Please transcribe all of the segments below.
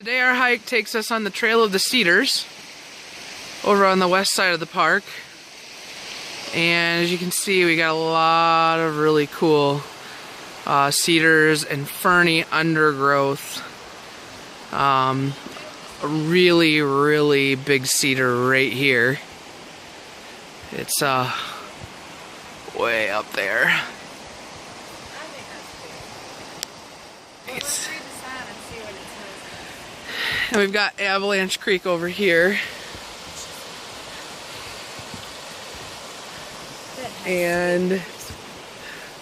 Today our hike takes us on the trail of the Cedars over on the west side of the park, and as you can see we got a lot of really cool cedars and ferny undergrowth. A really big cedar right here. It's way up there. And we've got Avalanche Creek over here. And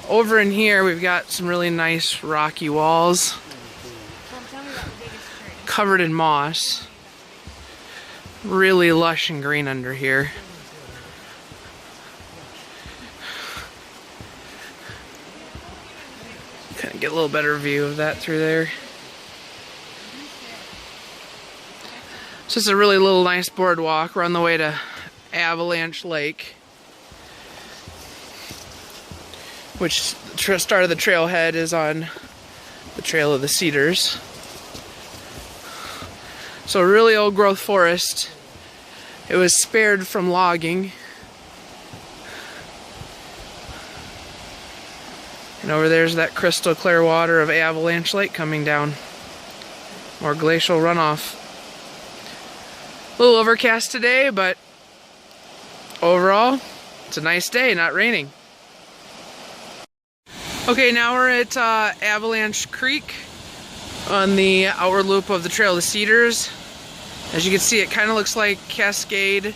over in here we've got some really nice rocky walls covered in moss. Really lush and green under here. Kind of get a little better view of that through there. So it's a really little nice boardwalk. We're on the way to Avalanche Lake, which the start of the trailhead is on the trail of the Cedars. So a really old growth forest. It was spared from logging. And over there's that crystal clear water of Avalanche Lake coming down. More glacial runoff. A little overcast today, but overall, it's a nice day, not raining. Okay, now we're at Avalanche Creek on the outward loop of the Trail of the Cedars. As you can see, it kind of looks like Cascade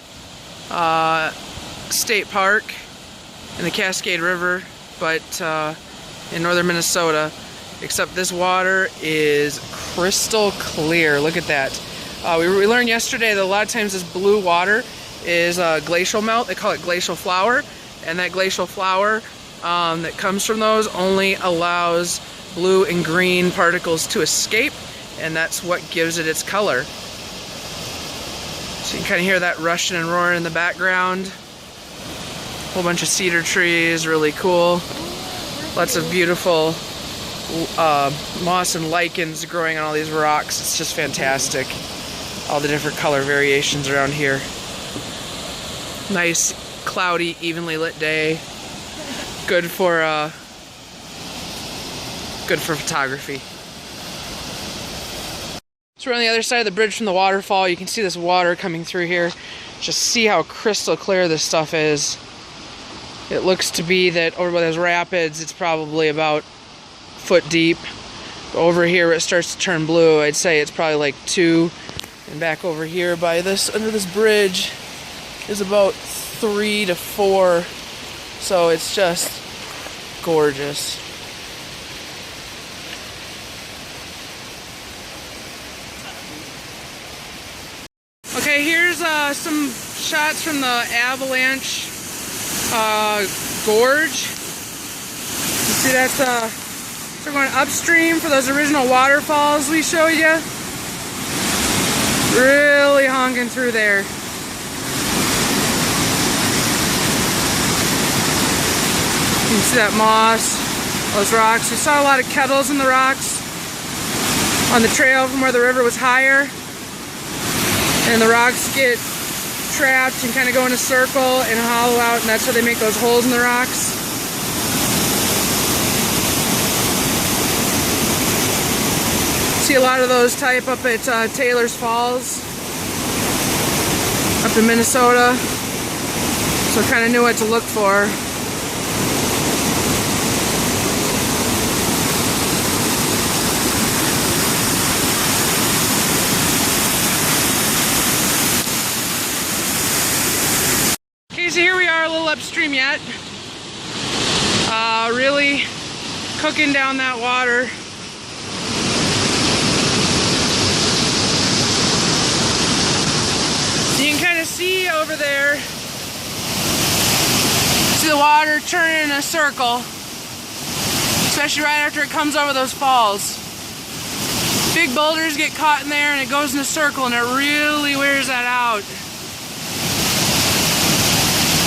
State Park and the Cascade River, but in northern Minnesota, except this water is crystal clear. Look at that. We learned yesterday that a lot of times this blue water is glacial melt. They call it glacial flour, and that glacial flour that comes from those only allows blue and green particles to escape, and that's what gives it its color. So you can kind of hear that rushing and roaring in the background. A whole bunch of cedar trees, really cool. Lots of beautiful moss and lichens growing on all these rocks. It's just fantastic. All the different color variations around here. Nice, cloudy, evenly lit day. Good for photography. So we're on the other side of the bridge from the waterfall. You can see this water coming through here. Just see how crystal clear this stuff is. It looks to be that over by those rapids, it's probably about a foot deep. Over here where it starts to turn blue, I'd say it's probably like 2. And back over here by this, under this bridge, is about 3 to 4. So it's just gorgeous. Okay, here's some shots from the Avalanche Gorge. You see that's so we're going upstream for those original waterfalls we showed you. Really honking through there. You can see that moss, those rocks. We saw a lot of kettles in the rocks on the trail from where the river was higher. And the rocks get trapped and kind of go in a circle and hollow out, and that's how they make those holes in the rocks. See a lot of those type up at Taylor's Falls up in Minnesota, so I kind of knew what to look for. Okay, so here we are a little upstream yet, really cooking down that water. You can kind of see over there, see the water turning in a circle, especially right after it comes over those falls. Big boulders get caught in there and it goes in a circle and it really wears that out.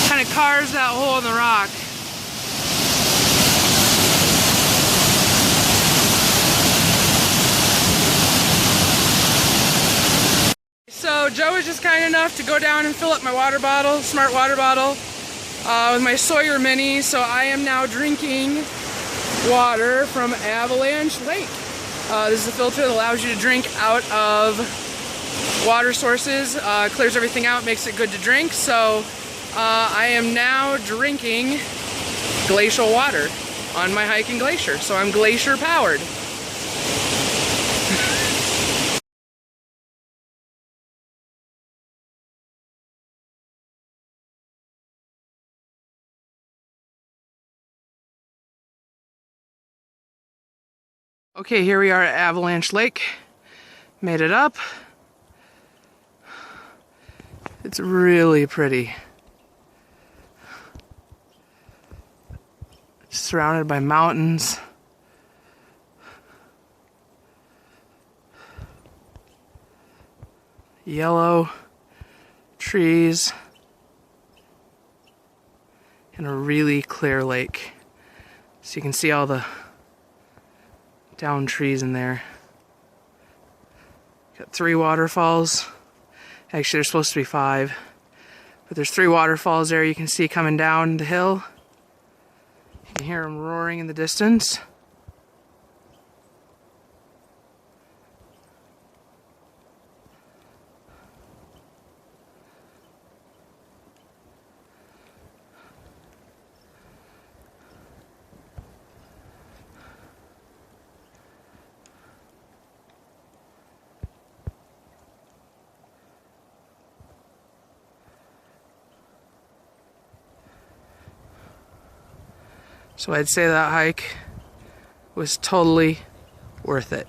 Kind of carves that hole in the rock. So Joe was just kind enough to go down and fill up my water bottle, smart water bottle, with my Sawyer Mini. So I am now drinking water from Avalanche Lake. This is a filter that allows you to drink out of water sources, clears everything out, makes it good to drink. So I am now drinking glacial water on my hike in Glacier. So I'm Glacier powered. Okay, here we are at Avalanche Lake. Made it up. It's really pretty. It's surrounded by mountains. Yellow trees. And a really clear lake. So you can see all the down trees in there. Got 3 waterfalls. Actually, there's supposed to be 5. But there's 3 waterfalls there you can see coming down the hill. You can hear them roaring in the distance. So I'd say that hike was totally worth it.